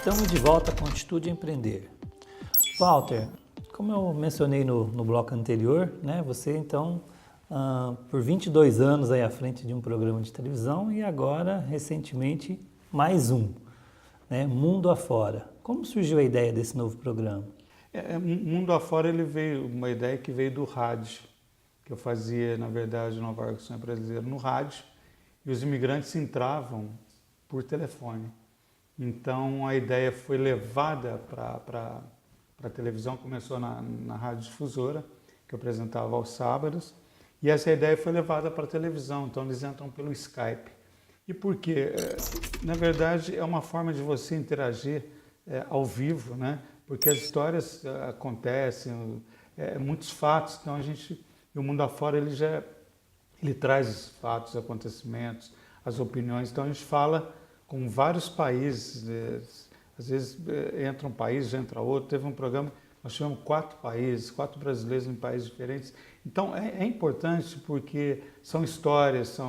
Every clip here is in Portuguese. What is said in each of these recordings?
Estamos de volta com Atitude Empreender. Walter, como eu mencionei no bloco anterior, né, você então, por 22 anos aí à frente de um programa de televisão e agora, recentemente, mais um, né, Mundo Afora. Como surgiu a ideia desse novo programa? Mundo afora, ele veio, uma ideia que veio do rádio, que eu fazia, na verdade, Nova York Sonho Brasileiro no rádio, e os imigrantes entravam por telefone. Então, a ideia foi levada para a televisão, começou na Rádio Difusora, que eu apresentava aos sábados, e essa ideia foi levada para a televisão, então eles entram pelo Skype. E por quê? Na verdade, é uma forma de você interagir ao vivo, né? Porque as histórias acontecem, muitos fatos, então o Mundo Afora, ele traz os fatos, os acontecimentos, as opiniões, então a gente fala com vários países, às vezes entra um país, já entra outro. Teve um programa, nós tivemos 4 países, 4 brasileiros em países diferentes. Então é importante porque são histórias,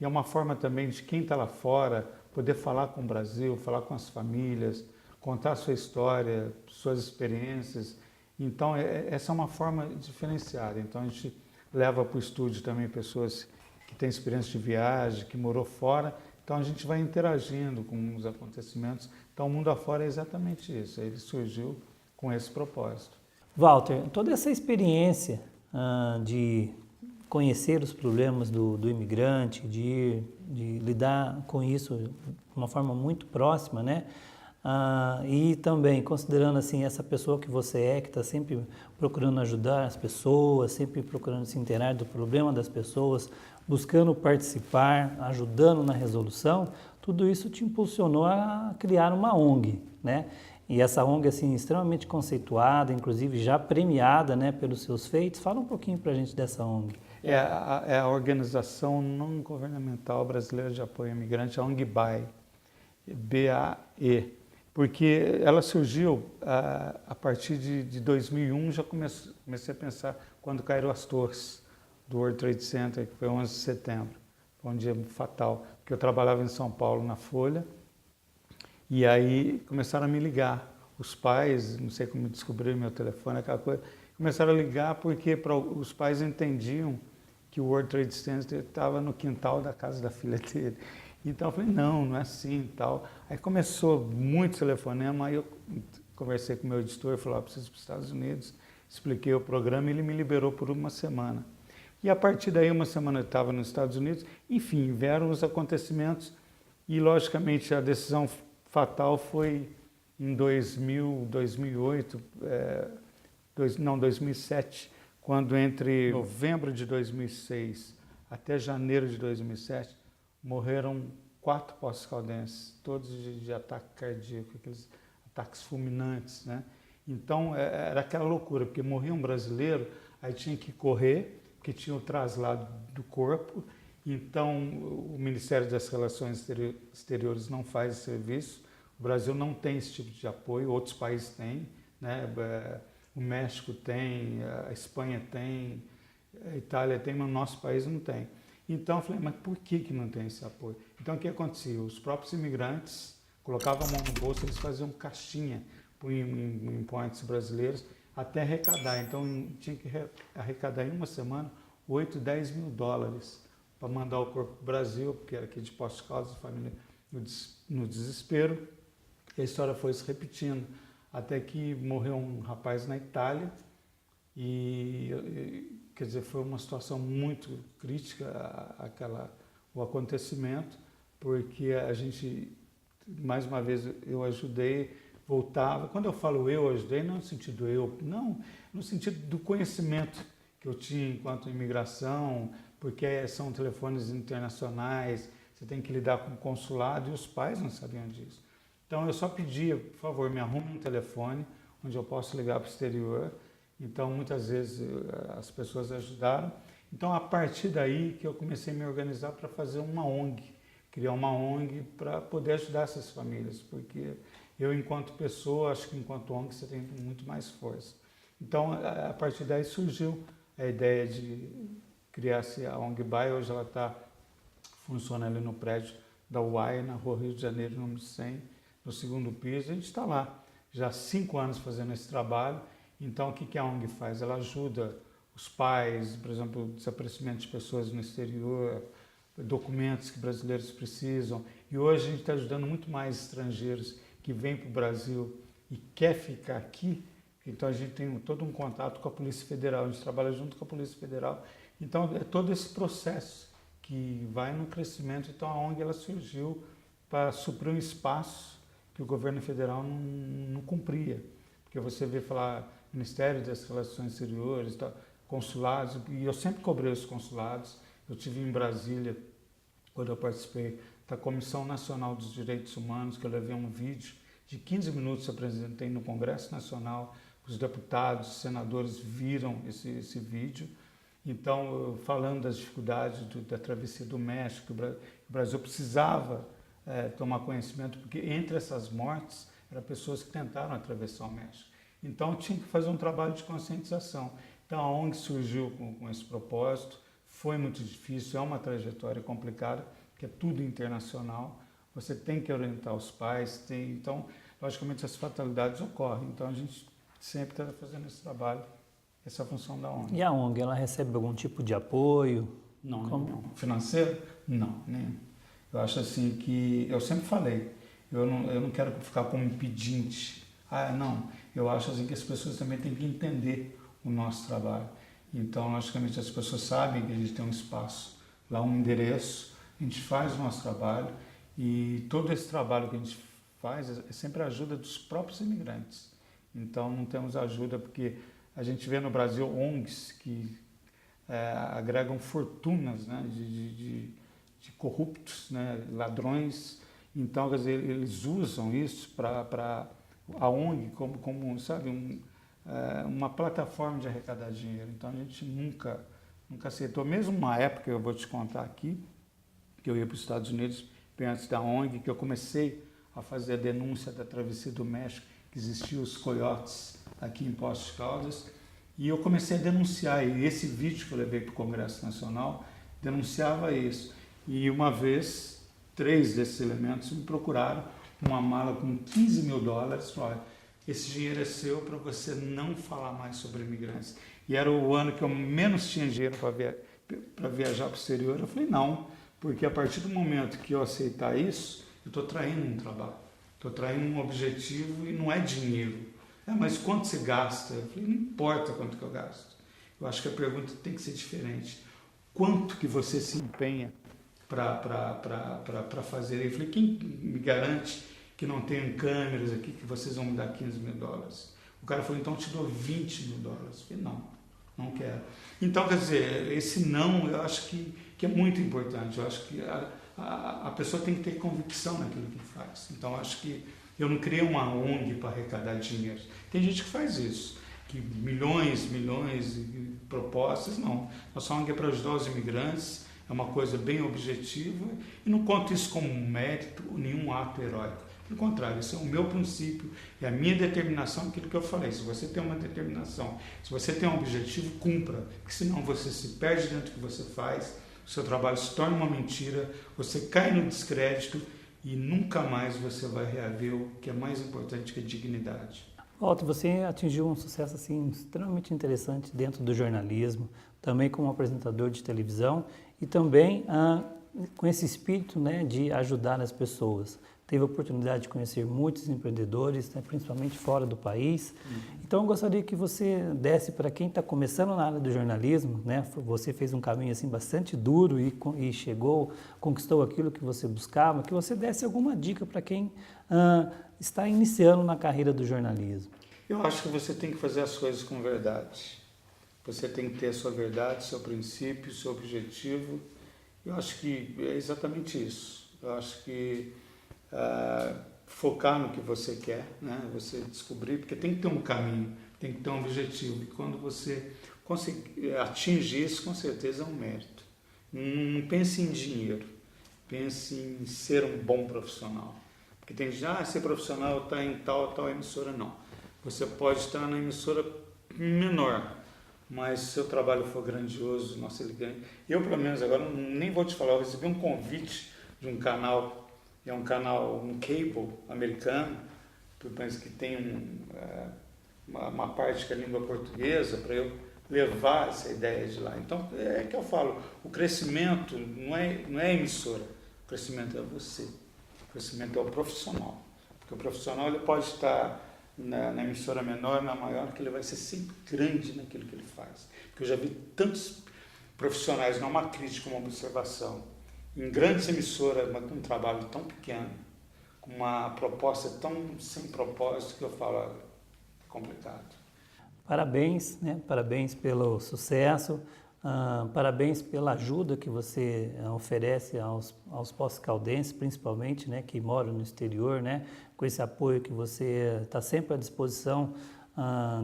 e é uma forma também de quem está lá fora poder falar com o Brasil, falar com as famílias, contar a sua história, suas experiências. Então essa é uma forma diferenciada. Então a gente leva para o estúdio também pessoas que têm experiência de viagem, que morou fora. Então a gente vai interagindo com os acontecimentos. Então o Mundo Afora é exatamente isso, ele surgiu com esse propósito. Walter, toda essa experiência de conhecer os problemas do imigrante, de lidar com isso de uma forma muito próxima, né? E também considerando assim essa pessoa que você é, que está sempre procurando ajudar as pessoas, sempre procurando se inteirar do problema das pessoas, buscando participar, ajudando na resolução, tudo isso te impulsionou a criar uma ONG, né? E essa ONG assim extremamente conceituada, inclusive já premiada, né, pelos seus feitos. Fala um pouquinho para a gente dessa ONG. É a Organização Não Governamental Brasileira de Apoio ao Imigrante, a ONG BAE, B-A-E. Porque ela surgiu a partir de 2001, já comecei a pensar quando caíram as torres do World Trade Center, que foi 11 de setembro, foi um dia fatal, porque eu trabalhava em São Paulo na Folha, e aí começaram a me ligar, os pais, não sei como descobriram meu telefone, aquela coisa, começaram a ligar porque os pais entendiam que o World Trade Center estava no quintal da casa da filha dele. Então eu falei, não é assim e tal. Aí começou muito telefonema, aí eu conversei com o meu editor, falei, preciso ir para os Estados Unidos, expliquei o programa e ele me liberou por uma semana. E a partir daí, uma semana eu estava nos Estados Unidos, enfim, vieram os acontecimentos e, logicamente, a decisão fatal foi em 2008, 2007, quando entre novembro de 2006 até janeiro de 2007, morreram 4 pós-caldenses, todos de ataque cardíaco, aqueles ataques fulminantes, né? Então, era aquela loucura, porque morria um brasileiro, aí tinha que correr, porque tinha o traslado do corpo, então o Ministério das Relações Exteriores não faz esse serviço, o Brasil não tem esse tipo de apoio, outros países têm, né? O México tem, a Espanha tem, a Itália tem, mas o nosso país não tem. Então eu falei, mas por que não tem esse apoio? Então o que acontecia? Os próprios imigrantes colocavam a mão no bolso, eles faziam caixinha em impoentes brasileiros até arrecadar. Então tinha que arrecadar em uma semana 8, 10 mil dólares para mandar o corpo para o Brasil, porque era aqui de Poços de Caldas, a família no desespero. E a história foi se repetindo, até que morreu um rapaz na Itália quer dizer, foi uma situação muito crítica o acontecimento, porque a gente, mais uma vez, eu ajudei, voltava. Quando eu falo eu ajudei, não no sentido não, no sentido do conhecimento que eu tinha enquanto imigração, porque são telefones internacionais, você tem que lidar com o consulado e os pais não sabiam disso. Então eu só pedia, por favor, me arrume um telefone onde eu posso ligar para o exterior. Então muitas vezes as pessoas ajudaram. Então a partir daí que eu comecei a me organizar para fazer uma ONG, criar uma ONG para poder ajudar essas famílias, porque eu enquanto pessoa, acho que enquanto ONG você tem muito mais força. Então a partir daí surgiu a ideia de criar a ONG BAE, hoje ela funciona ali no prédio da UAI, na Rua Rio de Janeiro, número 100, no segundo piso, a gente está lá, já há 5 anos fazendo esse trabalho. Então, o que a ONG faz? Ela ajuda os pais, por exemplo, desaparecimento de pessoas no exterior, documentos que brasileiros precisam. E hoje a gente está ajudando muito mais estrangeiros que vêm para o Brasil e quer ficar aqui. Então, a gente tem todo um contato com a Polícia Federal, a gente trabalha junto com a Polícia Federal. Então, é todo esse processo que vai no crescimento. Então, a ONG ela surgiu para suprir um espaço que o governo federal não cumpria. Porque você vê falar Ministério das Relações Exteriores, consulados, e eu sempre cobrei os consulados. Eu estive em Brasília, quando eu participei da Comissão Nacional dos Direitos Humanos, que eu levei um vídeo de 15 minutos, apresentei no Congresso Nacional, os deputados, os senadores viram esse vídeo. Então, falando das dificuldades da travessia do México, o Brasil precisava tomar conhecimento, porque entre essas mortes, eram pessoas que tentaram atravessar o México. Então, tinha que fazer um trabalho de conscientização. Então, a ONG surgiu com esse propósito, foi muito difícil, é uma trajetória complicada, porque é tudo internacional, você tem que orientar os pais, então, logicamente, as fatalidades ocorrem. Então, a gente sempre está fazendo esse trabalho, essa é a função da ONG. E a ONG, ela recebe algum tipo de apoio? Não. Financeiro? Não, nenhum. Eu acho assim que, eu sempre falei, eu não quero ficar como um pedinte. Não. Eu acho assim que as pessoas também têm que entender o nosso trabalho. Então, logicamente, as pessoas sabem que a gente tem um espaço, lá um endereço, a gente faz o nosso trabalho e todo esse trabalho que a gente faz é sempre a ajuda dos próprios imigrantes. Então, não temos ajuda porque a gente vê no Brasil ONGs que agregam fortunas, né, de corruptos, né, ladrões. Então, quer dizer, eles usam isso para a ONG como sabe, uma plataforma de arrecadar dinheiro. Então, a gente nunca aceitou. Mesmo uma época, eu vou te contar aqui, que eu ia para os Estados Unidos, bem antes da ONG, que eu comecei a fazer a denúncia da travessia do México, que existiam os coiotes aqui em Poços de Caldas, e eu comecei a denunciar. E esse vídeo que eu levei para o Congresso Nacional denunciava isso. E uma vez, 3 desses elementos me procuraram uma mala com $15 mil, falaram, esse dinheiro é seu para você não falar mais sobre imigrantes. E era o ano que eu menos tinha dinheiro para viajar para o exterior. Eu falei, não, porque a partir do momento que eu aceitar isso, eu estou traindo um trabalho, estou traindo um objetivo e não é dinheiro. Mas quanto você gasta? Eu falei, não importa quanto que eu gasto. Eu acho que a pergunta tem que ser diferente. Quanto que você se empenha para fazer? Eu falei, quem me garante que não tenham câmeras aqui que vocês vão me dar $15 mil? O cara falou, então eu te dou $20 mil. Eu falei, não quero. Então, quer dizer, esse não, eu acho que é muito importante. Eu acho que a pessoa tem que ter convicção naquilo que faz. Então, eu acho que eu não criei uma ONG para arrecadar dinheiro. Tem gente que faz isso, que milhões de propostas, não. Nossa ONG é para ajudar os imigrantes, é uma coisa bem objetiva, e não conto isso como um mérito, nenhum ato heróico. Pelo contrário, esse é o meu princípio, é a minha determinação, aquilo que eu falei. Se você tem uma determinação, se você tem um objetivo, cumpra, porque senão você se perde dentro do que você faz, o seu trabalho se torna uma mentira, você cai no descrédito e nunca mais você vai reaver o que é mais importante, que é dignidade. Walter, você atingiu um sucesso assim, extremamente interessante dentro do jornalismo, também como apresentador de televisão e também com esse espírito, né, de ajudar as pessoas. Teve a oportunidade de conhecer muitos empreendedores, né, principalmente fora do país. Então, eu gostaria que você desse para quem está começando na área do jornalismo, né, você fez um caminho assim bastante duro e chegou, conquistou aquilo que você buscava, que você desse alguma dica para quem está iniciando na carreira do jornalismo. Eu acho que você tem que fazer as coisas com verdade. Você tem que ter a sua verdade, seu princípio, seu objetivo. Eu acho que é exatamente isso. Eu acho que focar no que você quer, né? Você descobrir, porque tem que ter um caminho, tem que ter um objetivo. E quando você atinge isso, com certeza é um mérito. Não pense em dinheiro, pense em ser um bom profissional. Porque tem gente, ser profissional está em tal emissora, não. Você pode estar na emissora menor, mas se o seu trabalho for grandioso, nossa, ele ganha. Eu, pelo menos, agora nem vou te falar, eu recebi um convite de um canal é um canal, um cable americano, mas que tem uma parte que é a língua portuguesa, para eu levar essa ideia de lá. Então, é que eu falo, o crescimento não é a emissora, o crescimento é você, o crescimento é o profissional. Porque o profissional ele pode estar na emissora menor, na maior, que ele vai ser sempre grande naquilo que ele faz. Porque eu já vi tantos profissionais, não uma crítica, uma observação, em grandes emissoras, mas com um trabalho tão pequeno, com uma proposta tão sem propósito, que eu falo, é complicado. Parabéns, né? Parabéns pelo sucesso, parabéns pela ajuda que você oferece aos pós-caldenses, principalmente, né? Que moram no exterior, né? Com esse apoio que você está sempre à disposição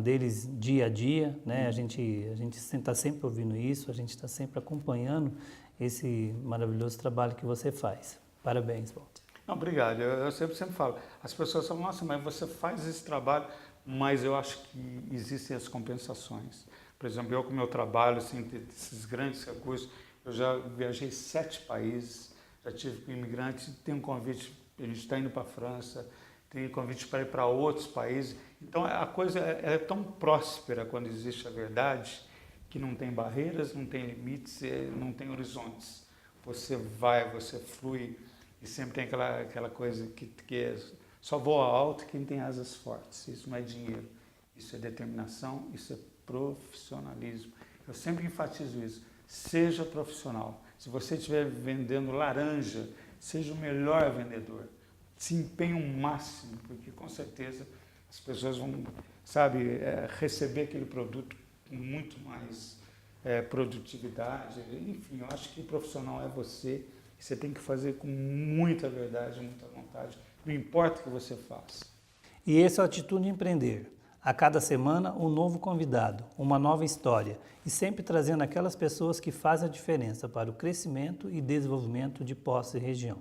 deles dia a dia, né? A gente está sempre ouvindo isso, a gente está sempre acompanhando esse maravilhoso trabalho que você faz. Parabéns, Walter. Não, obrigado. Eu sempre falo, as pessoas falam, nossa, mas você faz esse trabalho, mas eu acho que existem as compensações. Por exemplo, eu com o meu trabalho, assim, desses grandes recursos, eu já viajei 7 países, já tive com imigrantes, tem um convite, a gente está indo para a França, tem convite para ir para outros países. Então, a coisa é tão próspera quando existe a verdade, que não tem barreiras, não tem limites, não tem horizontes. Você vai, você flui, e sempre tem aquela coisa que só voa alto quem tem asas fortes. Isso não é dinheiro, isso é determinação, isso é profissionalismo. Eu sempre enfatizo isso. Seja profissional. Se você estiver vendendo laranja, seja o melhor vendedor. Se empenhe o máximo, porque com certeza as pessoas vão, receber aquele produto com muito mais produtividade. Enfim, eu acho que o profissional é você. Você tem que fazer com muita verdade, muita vontade. Não importa o que você faça. E esse é o Atitude Empreender. A cada semana, um novo convidado, uma nova história e sempre trazendo aquelas pessoas que fazem a diferença para o crescimento e desenvolvimento de Poços e região.